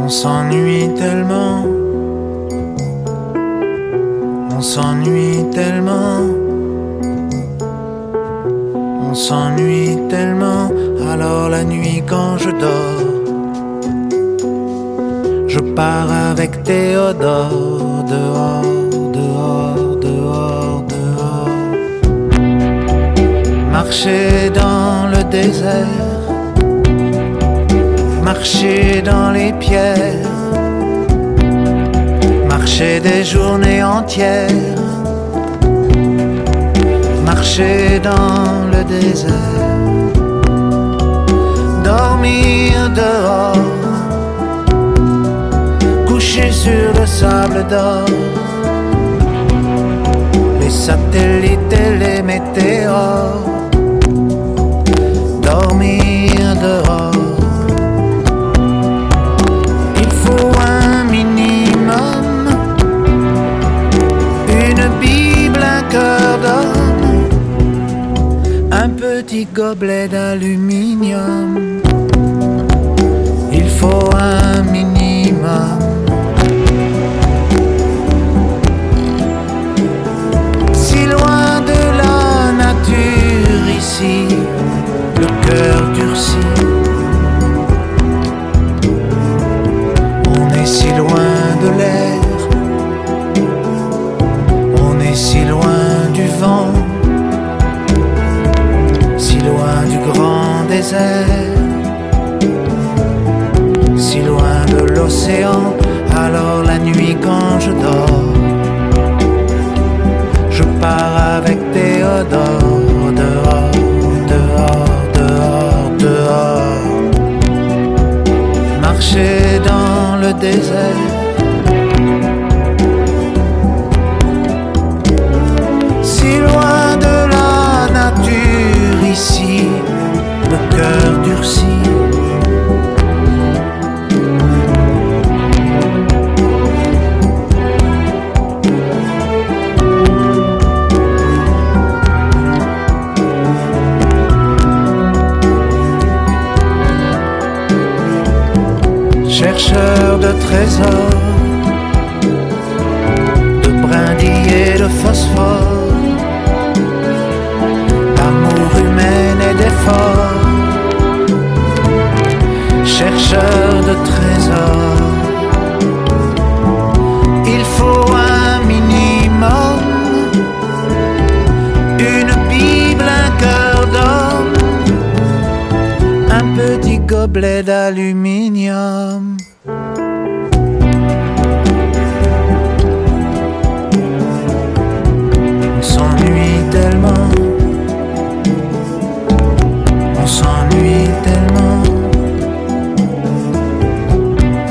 On s'ennuie tellement, on s'ennuie tellement, on s'ennuie tellement. Alors la nuit quand je dors, je pars avec Théodore dehors, dehors, dehors, dehors. Marcher dans le désert, marcher dans les pierres, marcher des journées entières, marcher dans le désert, dormir dehors, coucher sur le sable d'or, les satellites et les météores, dormir dehors. Il faut un minimum, une Bible, un cœur d'homme, un petit gobelet d'aluminium. Il faut un minimum. Si loin de la nature ici, le cœur durcit. On est si loin de l'air, on est si loin du vent, si loin du grand désert, si loin de l'océan. Alors la nuit quand je dors, je pars avec Théodore dehors, dehors, dehors, dehors. Marcher dans le désert, si loin de la nature ici, le cœur durcit. Chercheur de trésors, de brindilles et de phosphore, d'amour humain et d'effort. Chercheur de trésors, il faut un minimum, une Bible, un cœur d'homme, un petit gobelet d'aluminium. On s'ennuie tellement, on s'ennuie tellement,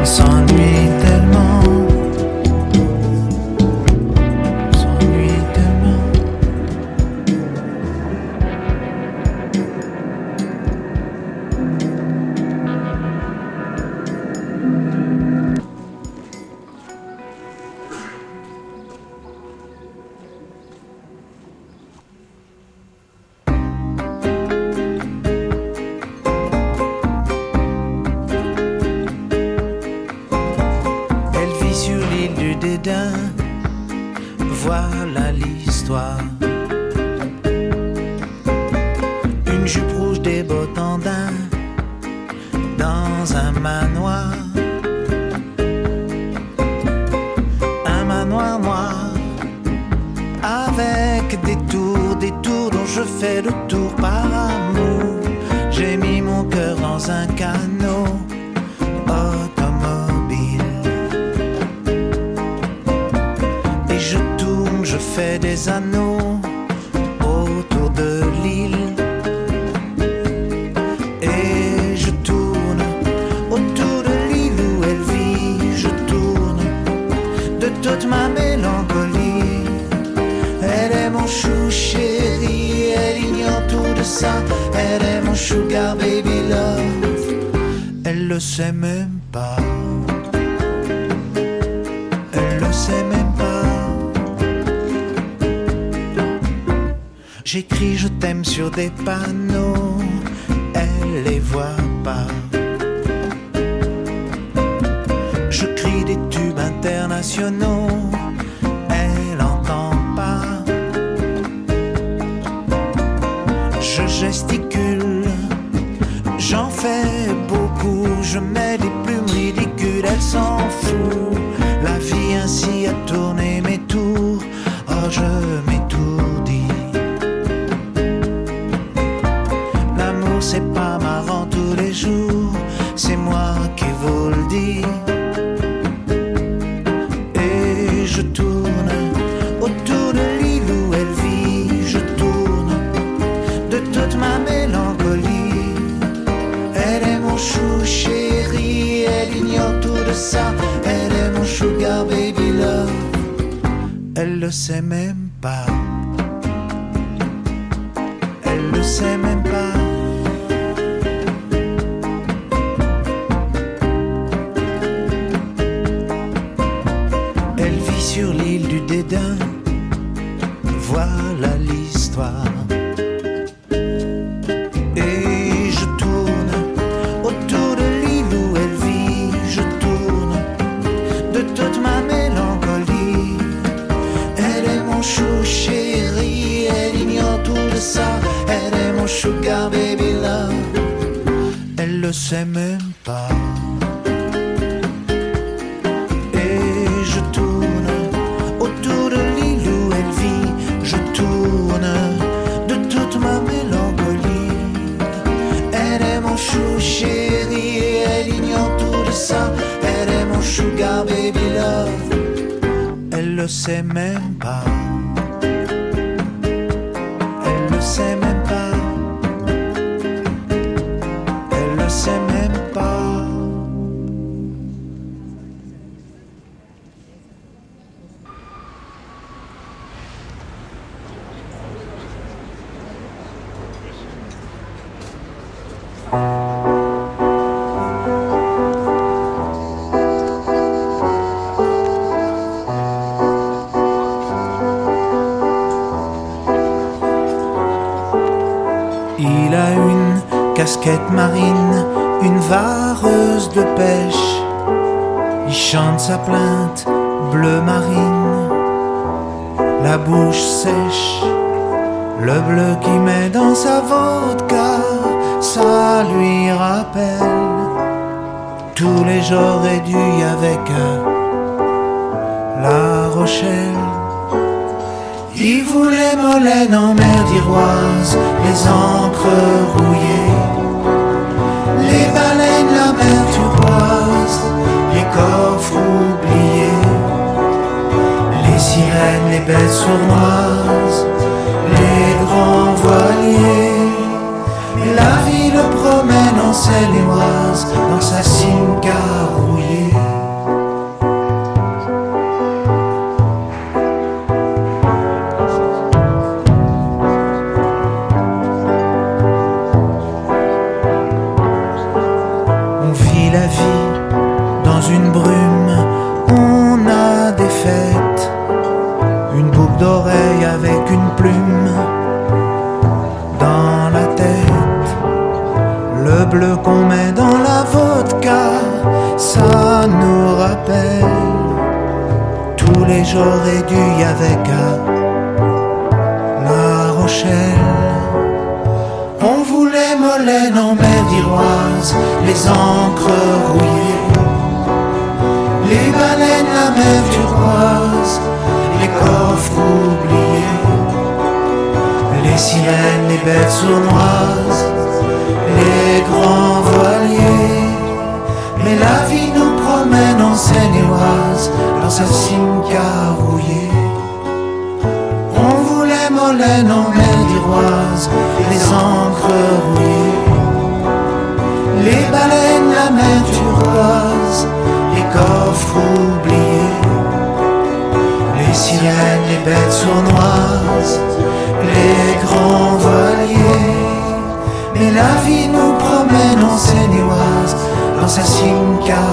on s'ennuie tellement, on s'ennuie tellement. Sur l'île du dédain, voilà l'histoire. Une jupe rouge, des bottes en daim, dans un manoir. Un manoir noir, avec des tours dont je fais le tour par amour. J'ai mis mon cœur dans un canot automobile. Je fais des anneaux autour de l'île et je tourne autour de l'île où elle vit. Je tourne de toute ma mélancolie. Elle est mon chou chéri, elle ignore tout de ça. Elle est mon sugar baby love, elle le sait même pas. Elle le sait même pas. J'écris je t'aime sur des panneaux, elle les voit pas. nationaux, elle entend pas. Je gesticule, j'en fais beaucoup, je mets des plumes ridicules, elle s'en fout. La vie ainsi a tourné mes tours, oh je m'étourdis. L'amour c'est pas marrant tous les jours, c'est moi qui vous le dis. Et je tourne autour de l'île où elle vit, je tourne de toute ma mélancolie. Elle est mon chou chéri, elle ignore tout de ça. Elle est mon sugar baby love, elle le sait même pas. Elle le sait même pas. Elle vit sur l'île du dédain, voilà l'histoire. Et je tourne autour de l'île où elle vit, je tourne de toute ma mélancolie. Elle est mon chou chéri, elle ignore tout de ça. Elle est mon sugar baby love, elle le sait même pas. Et je tourne autour de l'île où elle vit, je tourne de toute ma mélancolie. Elle est mon chou chéri, elle ignore tout de ça. Elle est mon sugar baby love, elle le sait même pas. Elle le sait même pas. Elle le sait même pas. Il a une casquette marine, une vareuse de pêche. Il chante sa plainte bleu marine, la bouche sèche. Le bleu qu'il met dans sa vodka, ça lui rappelle tous les j'aurais dû avec La Rochelle. Il voulait Molène en mer d'Iroise, les encres rouillées, les baleines, la mer turquoise, les coffres oubliés, les sirènes, les belles sournoises, les grands voiliers. Et la vie le promène en Seine-et-Oise, dans sa Simca rouillée. La vie dans une brume, on a des fêtes, une boucle d'oreille avec une plume dans la tête. Le bleu qu'on met dans la vodka, ça nous rappelle tous les j'aurais dû avec La Rochelle. On voulait Molène en mer d'Iroise, les encres rouillées, les baleines, la mer turquoise, les coffres oubliés, les sirènes, les belles sournoises, les grands voiliers. Mais la vie nous promène en Seine-et-Oise, dans sa Simca rouillée. On voulait Molène en mer d'Iroise, les encres rouillées, les baleines, la mer turquoise, les coffres oubliés, les sirènes, les bêtes sournoises, les grands voiliers. Mais la vie nous promène en Seine-et-Oise, dans sa Simca